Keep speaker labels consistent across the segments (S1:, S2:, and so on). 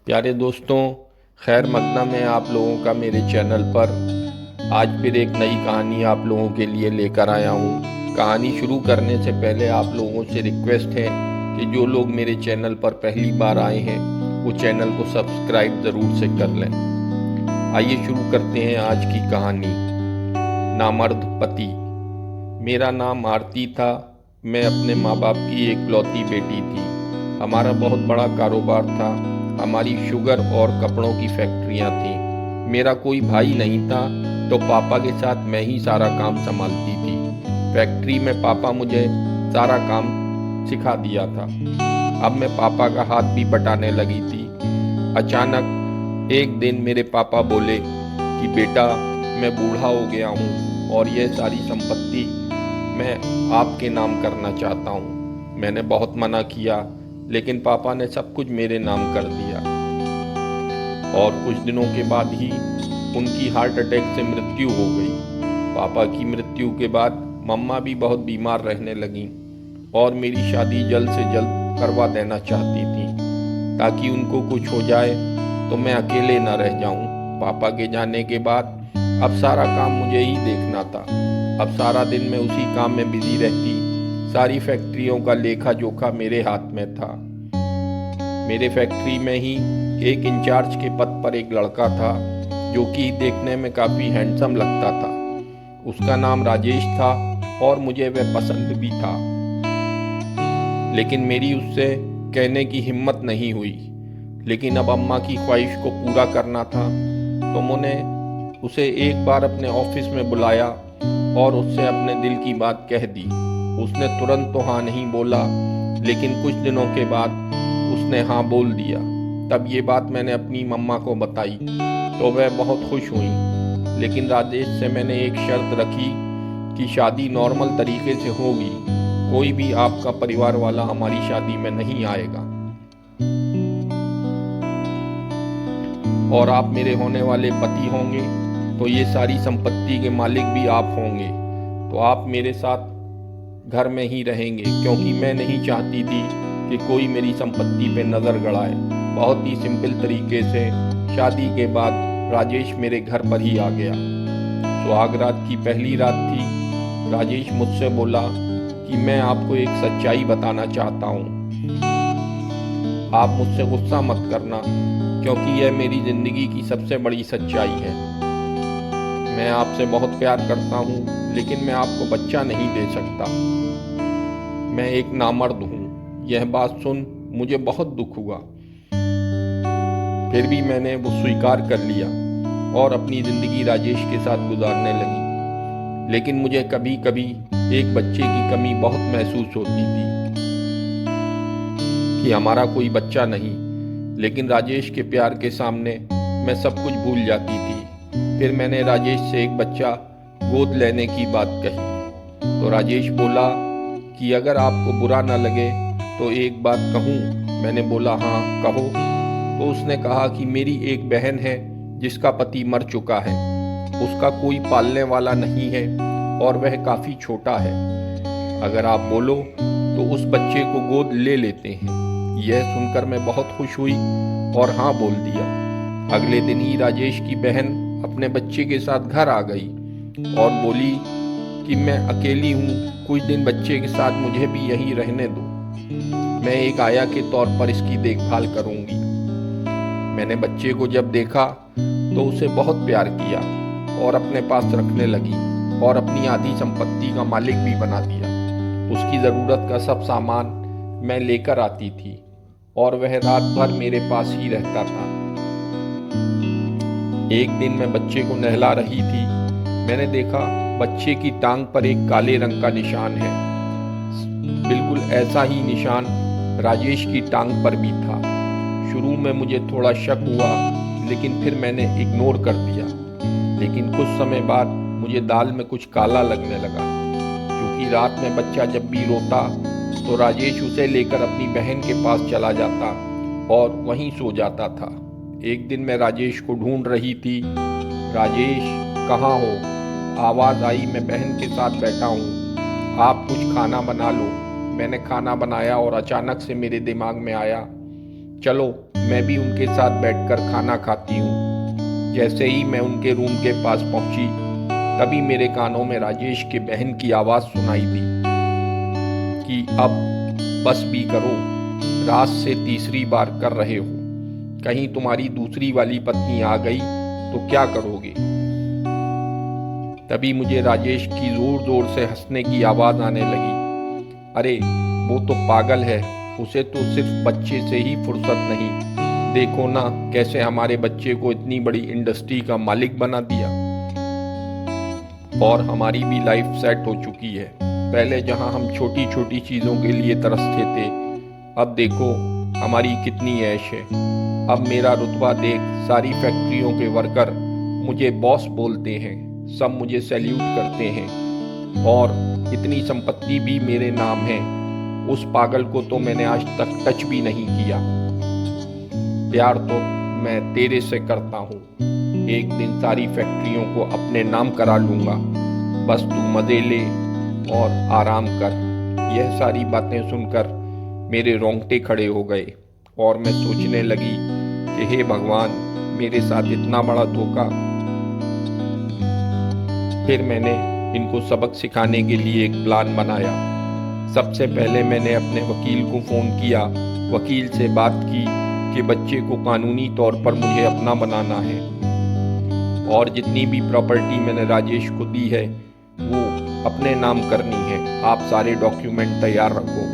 S1: प्यारे दोस्तों, खैर मकदम है आप लोगों का मेरे चैनल पर। आज फिर एक नई कहानी आप लोगों के लिए लेकर आया हूँ। कहानी शुरू करने से पहले आप लोगों से रिक्वेस्ट है कि जो लोग मेरे चैनल पर पहली बार आए हैं वो चैनल को सब्सक्राइब ज़रूर से कर लें। आइए शुरू करते हैं आज की कहानी। नामर्द पति। मेरा नाम आरती था। मैं अपने माँ बाप की एकलौती बेटी थी। हमारा बहुत बड़ा कारोबार था। हमारी शुगर और कपड़ों की फैक्ट्रियाँ थीं। मेरा कोई भाई नहीं था, तो पापा के साथ मैं ही सारा काम संभालती थी। फैक्ट्री में पापा मुझे सारा काम सिखा दिया था। अब मैं पापा का हाथ भी बटाने लगी थी। अचानक एक दिन मेरे पापा बोले कि बेटा, मैं बूढ़ा हो गया हूँ और यह सारी संपत्ति मैं आपके नाम करना चाहता हूँ। मैंने बहुत मना किया, लेकिन पापा ने सब कुछ मेरे नाम कर दिया। और कुछ दिनों के बाद ही उनकी हार्ट अटैक से मृत्यु हो गई। पापा की मृत्यु के बाद मम्मा भी बहुत बीमार रहने लगीं और मेरी शादी जल्द से जल्द करवा देना चाहती थी, ताकि उनको कुछ हो जाए तो मैं अकेले न रह जाऊं। पापा के जाने के बाद अब सारा काम मुझे ही देखना था। अब सारा दिन मैं उसी काम में बिजी रहती। सारी फैक्ट्रियों का लेखा जोखा मेरे हाथ में था। मेरे फैक्ट्री में ही एक इंचार्ज के पद पर एक लड़का था, जो कि देखने में काफ़ी हैंडसम लगता था। उसका नाम राजेश था और मुझे वह पसंद भी था, लेकिन मेरी उससे कहने की हिम्मत नहीं हुई। लेकिन अब अम्मा की ख्वाहिश को पूरा करना था, तो मैंने उसे एक बार अपने ऑफिस में बुलाया और उससे अपने दिल की बात कह दी। उसने तुरंत तो हाँ नहीं बोला, लेकिन कुछ दिनों के बाद उसने हाँ बोल दिया। तब ये बात मैंने अपनी मम्मा को बताई, तो वह बहुत खुश हुई। लेकिन राजेश से मैंने एक शर्त रखी कि शादी नॉर्मल तरीके से होगी। कोई भी आपका परिवार वाला हमारी शादी में नहीं आएगा, और आप मेरे होने वाले पति होंगे, तो ये सारी संपत्ति के मालिक भी आप होंगे। तो आप मेरे साथ घर में ही रहेंगे, क्योंकि मैं नहीं चाहती थी कि कोई मेरी संपत्ति पे नज़र गड़ाए। बहुत ही सिंपल तरीके से शादी के बाद राजेश मेरे घर पर ही आ गया। सुहाग रात की पहली रात थी। राजेश मुझसे बोला कि मैं आपको एक सच्चाई बताना चाहता हूँ। आप मुझसे गुस्सा मत करना, क्योंकि यह मेरी ज़िंदगी की सबसे बड़ी सच्चाई है। मैं आपसे बहुत प्यार करता हूँ, लेकिन मैं आपको बच्चा नहीं दे सकता। मैं एक नामर्द हूँ। यह बात सुन मुझे बहुत दुख हुआ। फिर भी मैंने वो स्वीकार कर लिया और अपनी ज़िंदगी राजेश के साथ गुजारने लगी। लेकिन मुझे कभी कभी एक बच्चे की कमी बहुत महसूस होती थी, कि हमारा कोई बच्चा नहीं। लेकिन राजेश के प्यार के सामने मैं सब कुछ भूल जाती थी। फिर मैंने राजेश से एक बच्चा गोद लेने की बात कही, तो राजेश बोला कि अगर आपको बुरा ना लगे तो एक बात कहूँ। मैंने बोला हाँ कहो। तो उसने कहा कि मेरी एक बहन है जिसका पति मर चुका है। उसका कोई पालने वाला नहीं है और वह काफ़ी छोटा है। अगर आप बोलो तो उस बच्चे को गोद ले लेते हैं। यह सुनकर मैं बहुत खुश हुई और हाँ बोल दिया। अगले दिन ही राजेश की बहन अपने बच्चे के साथ घर आ गई और बोली कि मैं अकेली हूँ, कुछ दिन बच्चे के साथ मुझे भी यहीं रहने दो। मैं एक आया के तौर पर इसकी देखभाल करूँगी। मैंने बच्चे को जब देखा तो उसे बहुत प्यार किया और अपने पास रखने लगी और अपनी आधी संपत्ति का मालिक भी बना दिया। उसकी ज़रूरत का सब सामान मैं लेकर आती थी और वह रात भर मेरे पास ही रहता था। एक दिन मैं बच्चे को नहला रही थी। मैंने देखा बच्चे की टांग पर एक काले रंग का निशान है। बिल्कुल ऐसा ही निशान राजेश की टांग पर भी था। शुरू में मुझे थोड़ा शक हुआ, लेकिन फिर मैंने इग्नोर कर दिया। लेकिन कुछ समय बाद मुझे दाल में कुछ काला लगने लगा, क्योंकि रात में बच्चा जब भी रोता तो राजेश उसे लेकर अपनी बहन के पास चला जाता और वहीं सो जाता था। एक दिन मैं राजेश को ढूंढ रही थी। राजेश कहाँ हो? आवाज़ आई, मैं बहन के साथ बैठा हूँ, आप कुछ खाना बना लो। मैंने खाना बनाया और अचानक से मेरे दिमाग में आया, चलो मैं भी उनके साथ बैठकर खाना खाती हूँ। जैसे ही मैं उनके रूम के पास पहुंची, तभी मेरे कानों में राजेश के बहन की आवाज़ सुनाई दी कि अब बस भी करो, रात से तीसरी बार कर रहे हो, कहीं तुम्हारी दूसरी वाली पत्नी आ गई तो क्या करोगे। तभी मुझे राजेश की जोर जोर से हंसने की आवाज़ आने लगी। अरे वो तो पागल है, उसे तो सिर्फ बच्चे से ही फुर्सत नहीं, देखो ना कैसे हमारे बच्चे को इतनी बड़ी इंडस्ट्री का मालिक बना दिया। और हमारी भी लाइफ सेट हो चुकी है। पहले जहां हम छोटी छोटी चीज़ों के लिए तरसते थे, अब देखो हमारी कितनी ऐश है। अब मेरा रुतबा देख सारी फैक्ट्रियों के वर्कर मुझे बॉस बोलते हैं, सब मुझे सैल्यूट करते हैं और इतनी संपत्ति भी मेरे नाम है। उस पागल को तो मैंने आज तक टच भी नहीं किया। प्यार तो मैं तेरे से करता हूँ, एक दिन सारी फैक्ट्रियों को अपने नाम करा लूँगा, बस तू मज़े ले और आराम कर। यह सारी बातें सुनकर मेरे रोंगटे खड़े हो गए और मैं सोचने लगी कि हे भगवान, मेरे साथ इतना बड़ा धोखा। फिर मैंने इनको सबक सिखाने के लिए एक प्लान बनाया। सबसे पहले मैंने अपने वकील को फ़ोन किया, वकील से बात की कि बच्चे को कानूनी तौर पर मुझे अपना बनाना है और जितनी भी प्रॉपर्टी मैंने राजेश को दी है वो अपने नाम करनी है। आप सारे डॉक्यूमेंट तैयार रखो,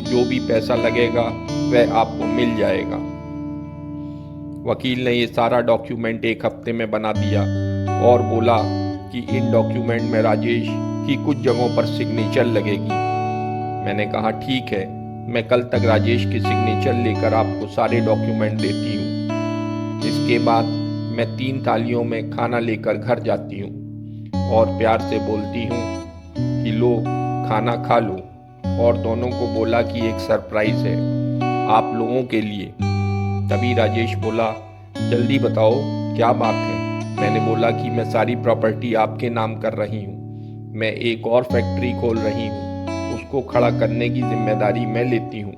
S1: जो भी पैसा लगेगा वह आपको मिल जाएगा। वकील ने ये सारा डॉक्यूमेंट एक हफ्ते में बना दिया और बोला कि इन डॉक्यूमेंट में राजेश की कुछ जगहों पर सिग्नेचर लगेगी। मैंने कहा ठीक है, मैं कल तक राजेश की सिग्नेचर लेकर आपको सारे डॉक्यूमेंट देती हूँ। इसके बाद मैं 3 थालियों में खाना लेकर घर जाती हूँ और प्यार से बोलती हूँ कि लो खाना खा लो, और दोनों को बोला कि एक सरप्राइज है आप लोगों के लिए। तभी राजेश बोला, जल्दी बताओ क्या बात है। मैंने बोला कि मैं सारी प्रॉपर्टी आपके नाम कर रही हूँ, मैं एक और फैक्ट्री खोल रही हूँ, उसको खड़ा करने की जिम्मेदारी मैं लेती हूँ,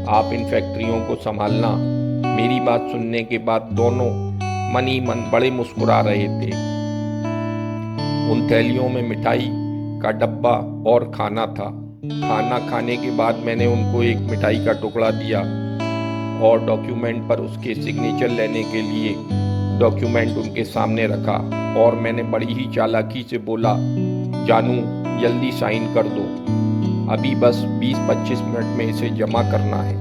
S1: आप इन फैक्ट्रियों को संभालना। मेरी बात सुनने के बाद दोनों मन ही मन बड़े मुस्कुरा रहे थे। उन थैलियों में मिठाई का डब्बा और खाना था। खाना खाने के बाद मैंने उनको एक मिठाई का टुकड़ा दिया और डॉक्यूमेंट पर उसके सिग्नेचर लेने के लिए डॉक्यूमेंट उनके सामने रखा और मैंने बड़ी ही चालाकी से बोला, जानू जल्दी साइन कर दो, अभी बस 20-25 मिनट में इसे जमा करना है।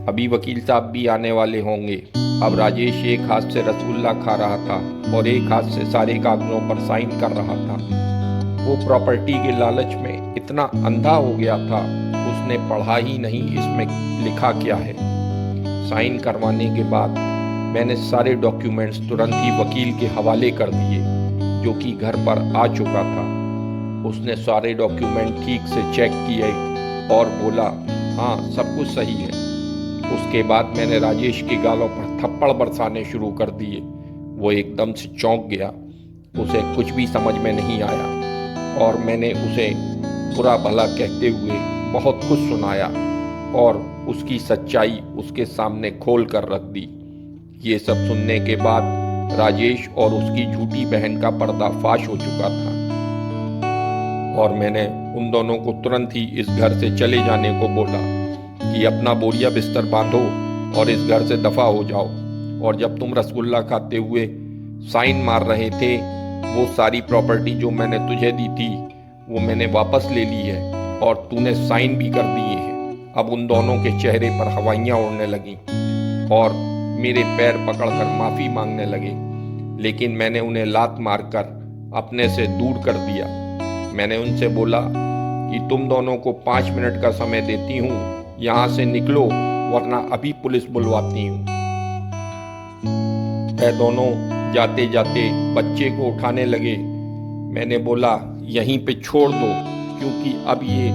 S1: अभी वकील साहब भी आने वाले होंगे। अब राजेश एक हाथ से रसगुल्ला खा रहा था और एक हाथ से सारे कागजों पर साइन कर रहा था। वो प्रॉपर्टी के लालच में इतना अंधा हो गया था, उसने पढ़ा ही नहीं इसमें लिखा क्या है। साइन करवाने के बाद मैंने सारे डॉक्यूमेंट्स तुरंत ही वकील के हवाले कर दिए, जो कि घर पर आ चुका था। उसने सारे डॉक्यूमेंट ठीक से चेक किए और बोला, हाँ सब कुछ सही है। उसके बाद मैंने राजेश के गालों पर थप्पड़ बरसाने शुरू कर दिए। वो एकदम से चौंक गया, उसे कुछ भी समझ में नहीं आया और मैंने उसे बुरा भला कहते हुए बहुत कुछ सुनाया और उसकी सच्चाई उसके सामने खोल कर रख दी। ये सब सुनने के बाद राजेश और उसकी झूठी बहन का पर्दाफाश हो चुका था और मैंने उन दोनों को तुरंत ही इस घर से चले जाने को बोला कि अपना बोरिया बिस्तर बांधो और इस घर से दफा हो जाओ। और जब तुम रसगुल्ला खाते हुए साइन मार रहे थे, वो सारी प्रॉपर्टी जो मैंने तुझे दी थी वो मैंने वापस ले ली है और तूने साइन भी कर दिए हैं। अब उन दोनों के चेहरे पर हवाइयाँ उड़ने लगीं और मेरे पैर पकड़कर माफ़ी मांगने लगे, लेकिन मैंने उन्हें लात मारकर अपने से दूर कर दिया। मैंने उनसे बोला कि तुम दोनों को 5 मिनट का समय देती हूँ, यहाँ से निकलो वरना अभी पुलिस बुलवाती हूँ। वह दोनों जाते जाते बच्चे को उठाने लगे। मैंने बोला, यहीं पे छोड़ दो, क्योंकि अब ये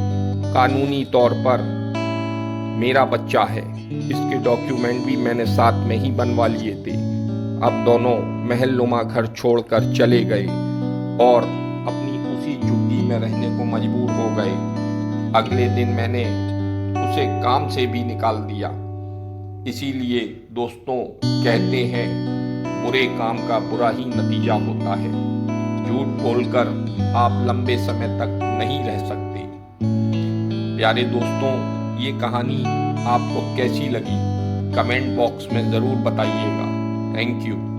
S1: कानूनी तौर पर मेरा बच्चा है। इसके डॉक्यूमेंट भी मैंने साथ में ही बनवा लिए थे। अब दोनों महलनुमा घर छोड़कर चले गए और अपनी उसी झुग्गी में रहने को मजबूर हो गए। अगले दिन मैंने उसे काम से भी निकाल दिया। इसीलिए दोस्तों कहते हैं बुरे काम का बुरा ही नतीजा होता है। झूठ बोलकर आप लंबे समय तक नहीं रह सकते। प्यारे दोस्तों, ये कहानी आपको कैसी लगी कमेंट बॉक्स में ज़रूर बताइएगा। Thank you.